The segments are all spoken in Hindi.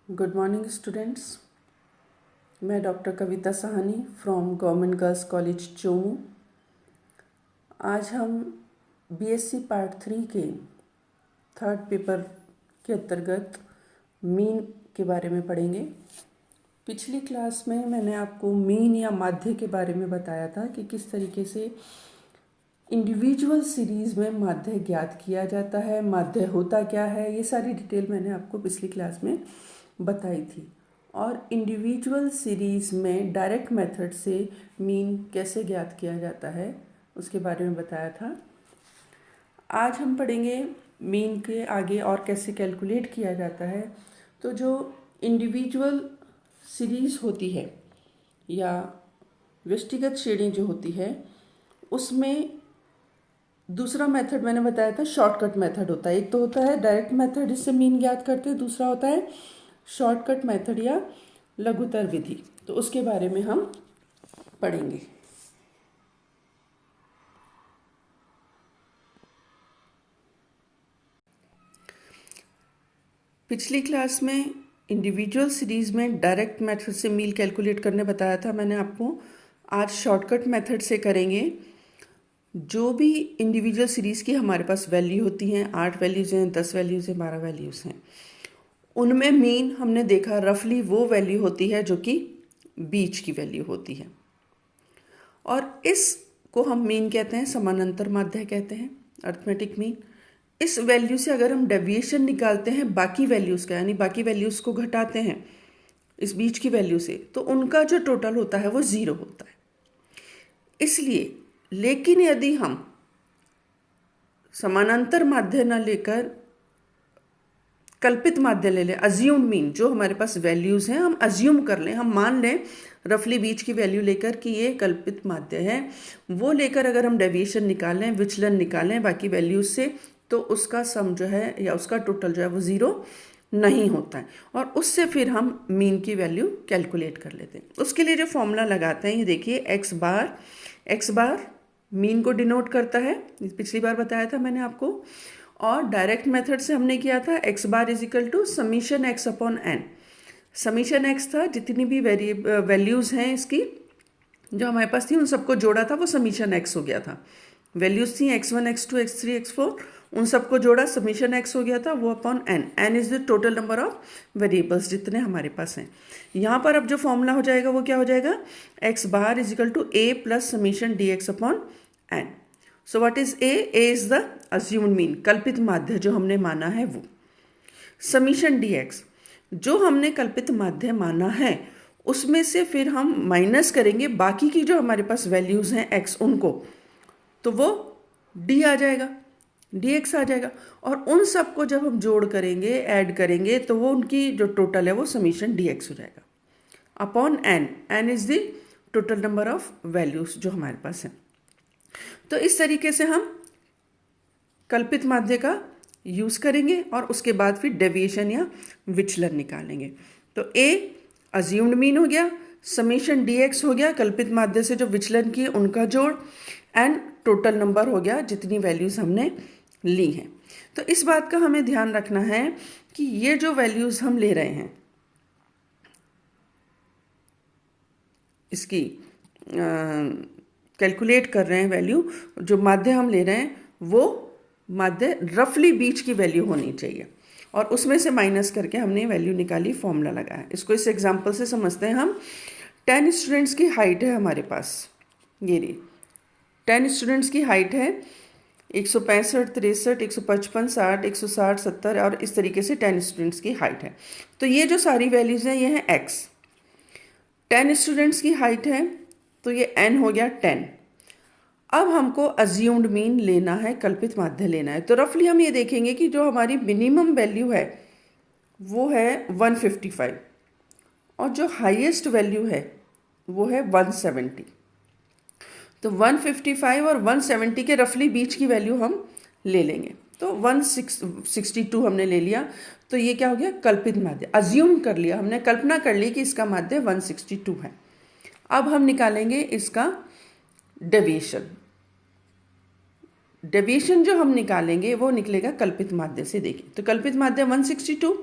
Good morning students. मैं doctor Kavita Sahni from government girls college Chomu. आज हम बीएससी पार्ट 3 के थर्ड पेपर के अंतर्गत मीन के बारे में पढ़ेंगे। पिछली क्लास में मैंने आपको मीन या माध्य के बारे में बताया था कि किस तरीके से इंडिविजुअल सीरीज़ में माध्य ज्ञात किया जाता है, माध्य होता क्या है, ये सारी डिटेल मैंने आपको पिछली क्लास में बताई थी। और इंडिविजुअल सीरीज़ में डायरेक्ट मेथड से मीन कैसे ज्ञात किया जाता है उसके बारे में बताया था। आज हम पढ़ेंगे मीन के आगे और कैसे कैलकुलेट किया जाता है। तो जो इंडिविजुअल सीरीज़ होती है या व्यक्तिगत श्रेणी जो होती है उसमें दूसरा मेथड मैंने बताया था शॉर्टकट मेथड होता है। एक तो होता है डायरेक्ट मेथड जिससे मीन ज्ञात करते हैं, दूसरा होता है शॉर्टकट मेथड या लघुत्तर विधि। तो उसके बारे में हम पढ़ेंगे। पिछली क्लास में इंडिविजुअल सीरीज़ में डायरेक्ट मेथड से मीन कैलकुलेट करने बताया था मैंने आपको। आज शॉर्टकट मेथड से करेंगे। जो भी इंडिविजुअल सीरीज़ की हमारे पास वैल्यू होती हैं, 8 वैल्यूज़ हैं, 10 वैल्यूज़ हैं, 12 वैल्यूज़ हैं, उनमें मीन हमने देखा रफली वो वैल्यू होती है जो कि बीच की वैल्यू होती है। और इसको हम मीन कहते हैं, समानांतर माध्य कहते हैं, अर्थमेटिक मीन। इस वैल्यू से अगर हम डेविएशन निकालते हैं बाकी वैल्यूज़ का, यानी बाकी वैल्यूज़ को घटाते हैं इस बीच की वैल्यू से, तो उनका जो टोटल होता है वो 0 होता है। इसलिए लेकिन यदि हम समानांतर माध्य न लेकर कल्पित माध्य ले लें, अज्यूम मीन, जो हमारे पास वैल्यूज़ हैं हम अज्यूम कर लें, हम मान लें रफली बीच की वैल्यू लेकर कि ये कल्पित माध्य है, वो लेकर अगर हम डेविएशन निकालें, विचलन निकालें बाकी वैल्यूज़ से, तो उसका सम जो है या उसका टोटल जो है वो 0 नहीं होता है। और उससे फिर हम मीन की वैल्यू कैलकुलेट कर लेते हैं। उसके लिए जो फॉर्मूला लगाते हैं ये देखिए, एक्स बार मीन को डिनोट करता है, पिछली बार बताया था मैंने आपको। और डायरेक्ट मेथड से हमने किया था x bar is equal to summation x upon n. Summation x था, जितनी भी वैल्यूज़ हैं इसकी जो हमारे पास थी उन सबको जोड़ा था, वो समीशन एक्स हो गया था। वैल्यूज़ थी x1 x2 x3 x4, उन सबको जोड़ा समीशन एक्स हो गया था, वो upon n. N is the total number of variables जितने हमारे पास हैं। यहाँ पर अब जो फॉर्मूला हो जाएगा वो क्या हो जाएगा, x bar is equal to a plus summation d x upon n. So what is a is the assumed mean, कल्पित माध्य जो हमने माना है वो। समीशन डी एक्स, जो हमने कल्पित माध्य माना है उसमें से फिर हम माइनस करेंगे बाकी की जो हमारे पास वैल्यूज़ हैं एक्स उनको, तो वो डी आ जाएगा, डी एक्स आ जाएगा। और उन सबको जब हम जोड़ करेंगे, ऐड करेंगे, तो वो उनकी जो टोटल है वो समीशन डी एक्स हो जाएगा upon n. N is the total number of values जो हमारे पास है। तो इस तरीके से हम कल्पित माध्य का यूज करेंगे और उसके बाद फिर डेविएशन या विचलन निकालेंगे। तो ए अज्यूम्ड मीन हो गया, समीशन डी एक्स हो गया, कल्पित माध्य से जो विचलन किए उनका जोड़, एंड टोटल नंबर हो गया जितनी वैल्यूज़ हमने ली हैं। तो इस बात का हमें ध्यान रखना है कि ये जो वैल्यूज़ हम ले रहे हैं इसकी कैलकुलेट कर रहे हैं वैल्यू, जो माध्य हम ले रहे हैं वो माध्य रफली बीच की वैल्यू होनी चाहिए, और उसमें से माइनस करके हमने वैल्यू निकाली, फॉर्मूला लगाया। इसको इस एग्जांपल से समझते हैं हम। 10 स्टूडेंट्स की हाइट है हमारे पास, ये रही 10 स्टूडेंट्स की हाइट है, 165, 63, 155, 60, 160, 70 और इस तरीके से 10 स्टूडेंट्स की हाइट है। तो ये जो सारी वैल्यूज़ हैं ये हैं x। 10 स्टूडेंट्स की हाइट है तो ये n हो गया 10। अब हमको अज्यूम्ड मीन लेना है, कल्पित माध्य लेना है। तो रफली हम ये देखेंगे कि जो हमारी मिनिमम वैल्यू है वो है 155 और जो हाईएस्ट वैल्यू है वो है 170। तो 155 और 170 के रफली बीच की वैल्यू हम ले लेंगे। तो 162 हमने ले लिया, तो ये क्या हो गया, कल्पित माध्य, अज्यूम कर लिया हमने, कल्पना कर ली कि इसका माध्य 162 है। अब हम निकालेंगे इसका डेविएशन। डेविएशन जो हम निकालेंगे वो निकलेगा कल्पित माध्य से। देखिए तो कल्पित माध्य 162,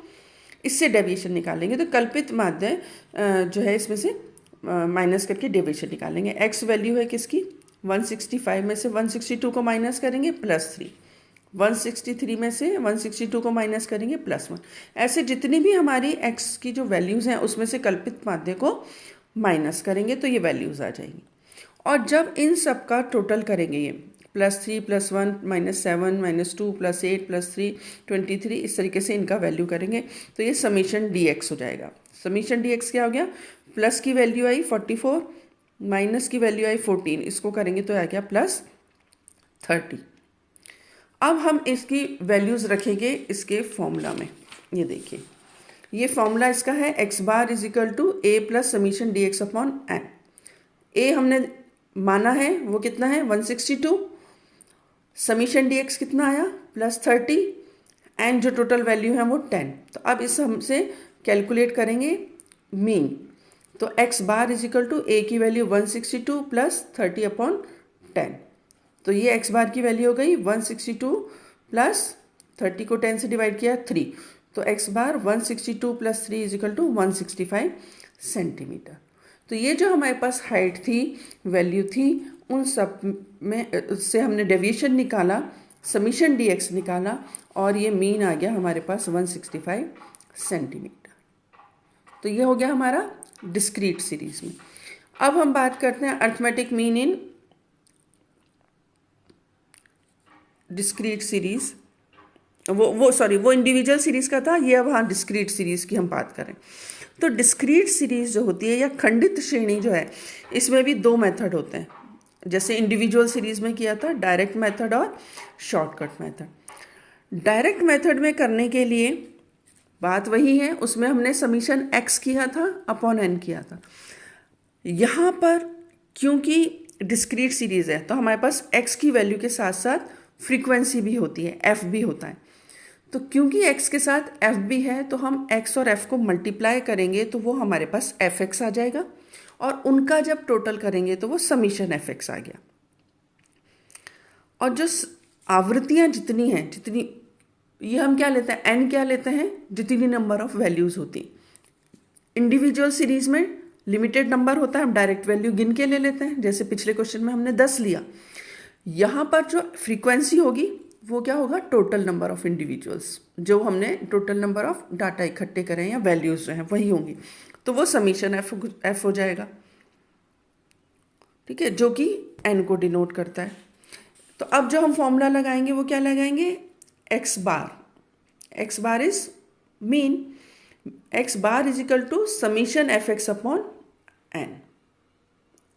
इससे डेविएशन निकालेंगे। तो कल्पित माध्य जो है इसमें से माइनस करके डेविएशन निकालेंगे। एक्स वैल्यू है किसकी 165 में से 162 को माइनस करेंगे +3, 163 में से 162 को माइनस करेंगे +1। ऐसे जितनी भी हमारी एक्स की जो वैल्यूज़ हैं उसमें से कल्पित माध्य को माइनस करेंगे तो ये वैल्यूज़ आ जाएंगी। और जब इन सब का टोटल करेंगे ये +3 +1 -7 -2 +8 +3 23, इस तरीके से इनका वैल्यू करेंगे तो ये समीशन dx हो जाएगा। समीशन dx क्या हो गया, प्लस की वैल्यू आई 44, माइनस की वैल्यू आई 14, इसको करेंगे तो आ गया +30। अब हम इसकी वैल्यूज़ रखेंगे इसके फॉर्मूला में। ये देखिए, ये फॉर्मूला इसका है x bar is equal to a plus summation dx upon n। a हमने माना है वो कितना है 162, समीशन dx कितना आया +30, एंड जो टोटल वैल्यू है वो 10। तो अब इस हमसे कैलकुलेट करेंगे मीन। तो x bar is equal to a की वैल्यू 162 प्लस 30 अपॉन 10। तो ये x बार की वैल्यू हो गई 162 प्लस 30 को 10 से डिवाइड किया 3, तो x bar 162 plus 3 is equal to 165 centimetre. तो ये जो हमारे पास हाइट थी, वैल्यू थी, उन सब में उससे हमने डेविएशन निकाला, समीशन dx निकाला और ये मीन आ गया हमारे पास 165 सेंटीमीटर। तो ये हो गया हमारा डिस्क्रीट सीरीज में। अब हम बात करते हैं arithmetic mean in discrete series. वो इंडिविजुअल सीरीज का था, ये अब हाँ डिस्क्रीट सीरीज की हम बात करें। तो डिस्क्रीट सीरीज जो होती है या खंडित श्रेणी जो है, इसमें भी 2 मेथड होते हैं। जैसे इंडिविजुअल सीरीज में किया था, डायरेक्ट मेथड और शॉर्टकट मेथड। डायरेक्ट मेथड में करने के लिए बात वही है, उसमें हमने समीशन x किया था अपॉन n किया था। यहाँ पर क्योंकि डिस्क्रीट सीरीज है तो हमारे पास x की वैल्यू के साथ साथ फ्रीक्वेंसी भी होती है, f भी होता है। तो क्योंकि x के साथ f भी है तो हम x और f को मल्टीप्लाई करेंगे तो वो हमारे पास fx आ जाएगा, और उनका जब टोटल करेंगे तो वो समीशन fx आ गया। और जो आवृत्तियाँ जितनी हैं, जितनी ये हम क्या लेते हैं, n क्या लेते हैं, जितनी नंबर ऑफ वैल्यूज़ होती। इंडिविजुअल सीरीज में लिमिटेड नंबर होता है, हम डायरेक्ट वैल्यू गिन के ले लेते हैं, जैसे पिछले क्वेश्चन में हमने 10 लिया। यहाँ पर जो फ्रीक्वेंसी होगी वो क्या होगा, टोटल नंबर ऑफ इंडिविजुअल्स, जो हमने टोटल नंबर ऑफ डाटा इकट्ठे करें या वैल्यूज़ जो हैं वही होंगी, तो वो समीशन एफ हो जाएगा। ठीक है, जो कि n को डिनोट करता है। तो अब जो हम फॉर्मूला लगाएंगे वो क्या लगाएंगे, x bar is mean, x bar is equal to summation fx upon n।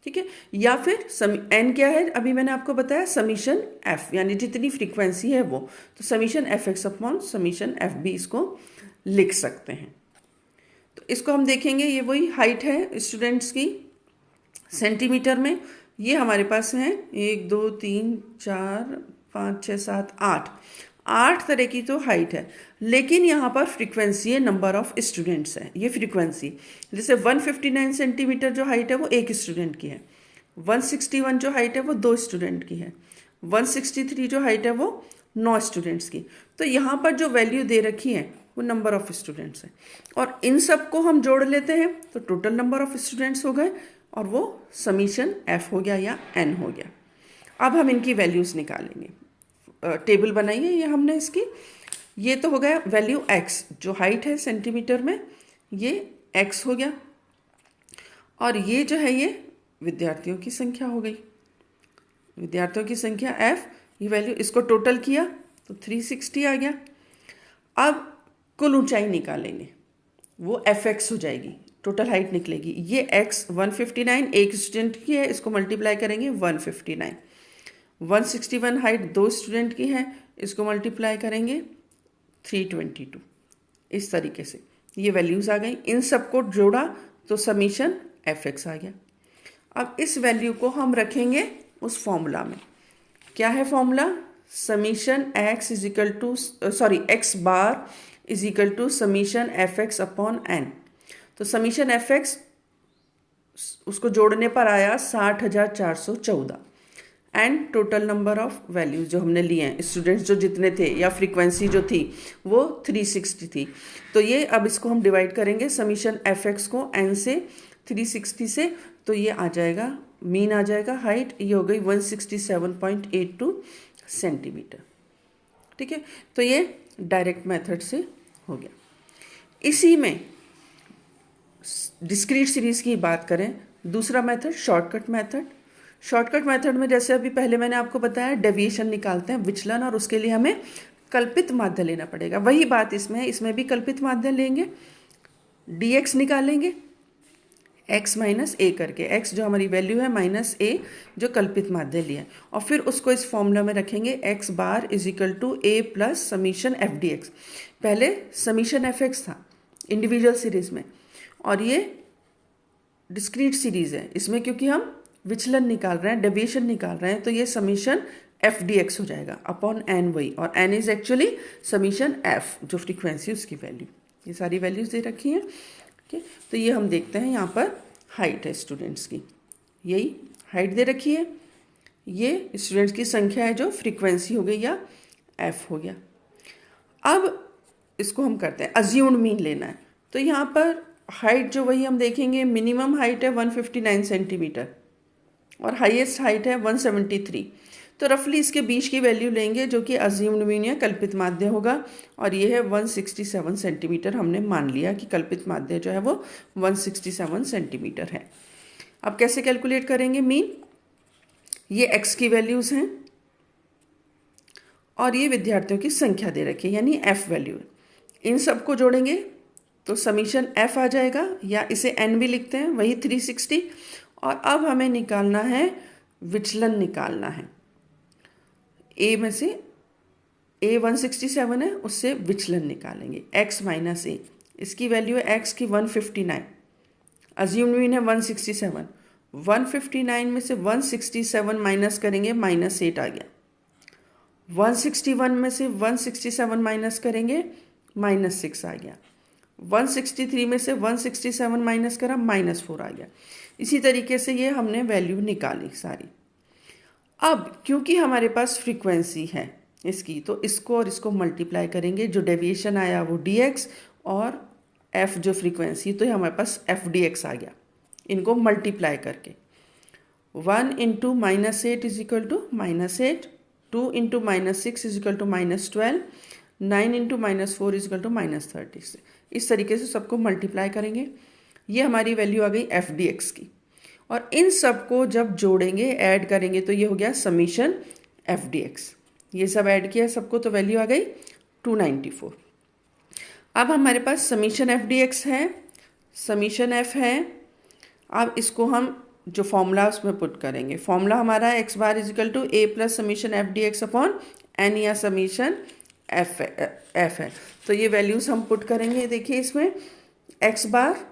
ठीक है, या फिर n क्या है, अभी मैंने आपको बताया समीशन f, यानी जितनी फ्रीक्वेंसी है वो, तो summation fx upon summation f भी इसको लिख सकते हैं। तो इसको हम देखेंगे, ये वही हाइट है स्टूडेंट्स की सेंटीमीटर में। ये हमारे पास है 1 2 3 4 5 6 7 8 तरह की तो हाइट है, लेकिन यहाँ पर फ्रीक्वेंसी है, नंबर ऑफ स्टूडेंट्स है। ये फ्रीक्वेंसी जैसे 159 सेंटीमीटर जो हाइट है वो एक स्टूडेंट की है, 161 जो हाइट है वो 2 स्टूडेंट की है, 163 जो हाइट है वो 9 स्टूडेंट्स की। तो यहाँ पर जो वैल्यू दे रखी है वो नंबर ऑफ स्टूडेंट्स है, और इन सब को हम जोड़ लेते हैं तो टोटल नंबर ऑफ स्टूडेंट्स हो गए, और वो समीशन f हो गया या n हो गया। अब हम इनकी वैल्यूज़ निकालेंगे। टेबल बनाइए ये हमने इसकी। ये तो हो गया वैल्यू x, जो हाइट है सेंटीमीटर में, ये x हो गया, और ये जो है ये विद्यार्थियों की संख्या हो गई, विद्यार्थियों की संख्या f, ये वैल्यू, इसको टोटल किया तो 360 आ गया। अब कुल ऊंचाई निकालेंगे, वो fx हो जाएगी, टोटल हाइट निकलेगी। ये x 159 एक स्टूडेंट की है, इसको मल्टीप्लाई करेंगे 159, 161 हाइट 2 स्टूडेंट की है, इसको मल्टीप्लाई करेंगे 322। इस तरीके से ये वैल्यूज़ आ गई, इन सबको जोड़ा तो समीशन fx आ गया। अब इस वैल्यू को हम रखेंगे उस फॉर्मूला में। क्या है formula, summation x is equal to x bar is equal to summation fx upon n। तो समीशन fx उसको जोड़ने पर आया 60,414, and total number of values जो हमने लिए हैं, स्टूडेंट्स जो जितने थे या फ्रीक्वेंसी जो थी वो 360 थी। तो ये अब इसको हम डिवाइड करेंगे समीशन एफ एक्स को एन से 360 से, तो ये आ जाएगा मीन आ जाएगा हाइट, ये हो गई 167.82 सेंटीमीटर। ठीक है, तो ये डायरेक्ट मेथड से हो गया। इसी में डिस्क्रीट सीरीज की बात करें, दूसरा method shortcut method. Shortcut method में जैसे अभी पहले मैंने आपको बताया डेविएशन निकालते हैं, विचलन, और उसके लिए हमें कल्पित माध्य लेना पड़ेगा। वही बात इसमें भी कल्पित माध्य लेंगे, dx निकालेंगे x माइनस ए करके, x जो हमारी वैल्यू है माइनस ए जो कल्पित माध्य लिया, और फिर उसको इस फॉर्मूला में रखेंगे x bar is equal to a plus summation f d x. पहले समीशन एफ एक्स था इंडिविजुअल सीरीज में, और ये डिस्क्रीट सीरीज है, इसमें क्योंकि हम विचलन निकाल रहे हैं, डेविएशन निकाल रहे हैं, तो ये समीशन एफ डी एक्स हो जाएगा अपॉन एन वही, और n is actually summation f जो फ्रीक्वेंसी उसकी वैल्यू। ये सारी वैल्यूज दे रखी हैं। ठीक है, तो ये हम देखते हैं यहाँ पर हाइट है स्टूडेंट्स की, यही हाइट दे रखी है, ये स्टूडेंट्स की संख्या है जो फ्रीक्वेंसी हो गई या एफ हो गया। अब इसको हम करते हैं अज्यूम्ड मीन लेना है, तो यहाँ पर हाइट जो वही हम देखेंगे, मिनिमम हाइट है 159 सेंटीमीटर और हाईएस्ट हाइट है 173, तो रफली इसके बीच की वैल्यू लेंगे जो कि अज्यूम्ड मीन या कल्पित माध्य होगा, और ये है 167 सेंटीमीटर। हमने मान लिया कि कल्पित माध्य जो है वो 167 सेंटीमीटर है। अब कैसे कैलकुलेट करेंगे मीन, ये x की वैल्यूज़ हैं और ये विद्यार्थियों की संख्या दे रखी है यानी f वैल्यू, इन सबको जोड़ेंगे तो समीशन f आ जाएगा, या इसे n भी लिखते हैं वही 360। और अब हमें निकालना है विचलन निकालना है, a में से a 167 है उससे विचलन निकालेंगे x माइनस a, इसकी वैल्यू है x की 159, अज्यूम्ड मीन है 167, 159 में से 167 माइनस करेंगे -8 आ गया, 161 में से 167 माइनस करेंगे -6 आ गया, 163 में से 167 माइनस करा -4 आ गया। इसी तरीके से ये हमने वैल्यू निकाली सारी। अब क्योंकि हमारे पास फ्रीक्वेंसी है इसकी, तो इसको और इसको मल्टीप्लाई करेंगे, जो डेविएशन आया वो dx और f जो फ्रीक्वेंसी, तो ये हमारे पास एफ डी एक्स आ गया। इनको मल्टीप्लाई करके 1 into -8 is equal to -8, 2 into -6 is equal to -12, 9 into -4 is equal to -30। इस तरीके से सबको मल्टीप्लाई करेंगे, ये हमारी वैल्यू आ गई एफ डी एक्स की, और इन सबको जब जोड़ेंगे ऐड करेंगे तो ये हो गया समीशन एफ डी एक्स। ये सब ऐड किया सबको तो वैल्यू आ गई 294। अब हमारे पास समीशन एफ डी एक्स है, समीशन एफ है। अब इसको हम जो फॉर्मूला उसमें पुट करेंगे, फॉर्मूला हमारा है x bar is equal to a plus summation f d x upon n या समीशन एफ है। तो ये वैल्यूज हम पुट करेंगे। देखिए इसमें एक्स बार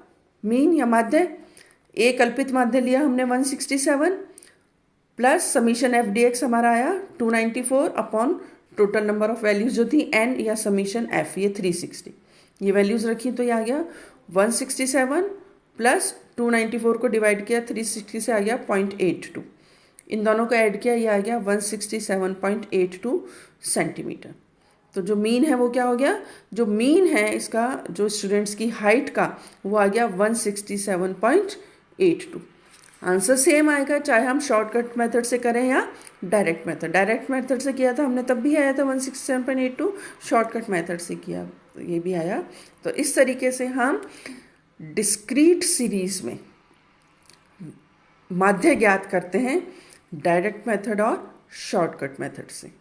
मीन या माध्य, ए कल्पित माध्य लिया हमने 167 plus summation f d x हमारा आया 294 upon total number of values जो थी एन या समीशन एफ, ये 360। ये वैल्यूज रखी तो ये आ गया 167 प्लस 294 को डिवाइड किया 360 से आ गया 0.82, इन दोनों को ऐड किया ये आ गया 167.82 सेंटीमीटर। तो जो मीन है वो क्या हो गया, जो मीन है इसका जो स्टूडेंट्स की हाइट का वो आ गया 167.82। आंसर सेम आएगा चाहे हम शॉर्टकट मेथड से करें या डायरेक्ट मेथड। डायरेक्ट मेथड से किया था हमने तब भी आया था 167.82, शॉर्टकट मेथड से किया तो ये भी आया। तो इस तरीके से हम डिस्क्रीट सीरीज में माध्य ज्ञात करते हैं डायरेक्ट मेथड और शॉर्टकट मेथड से।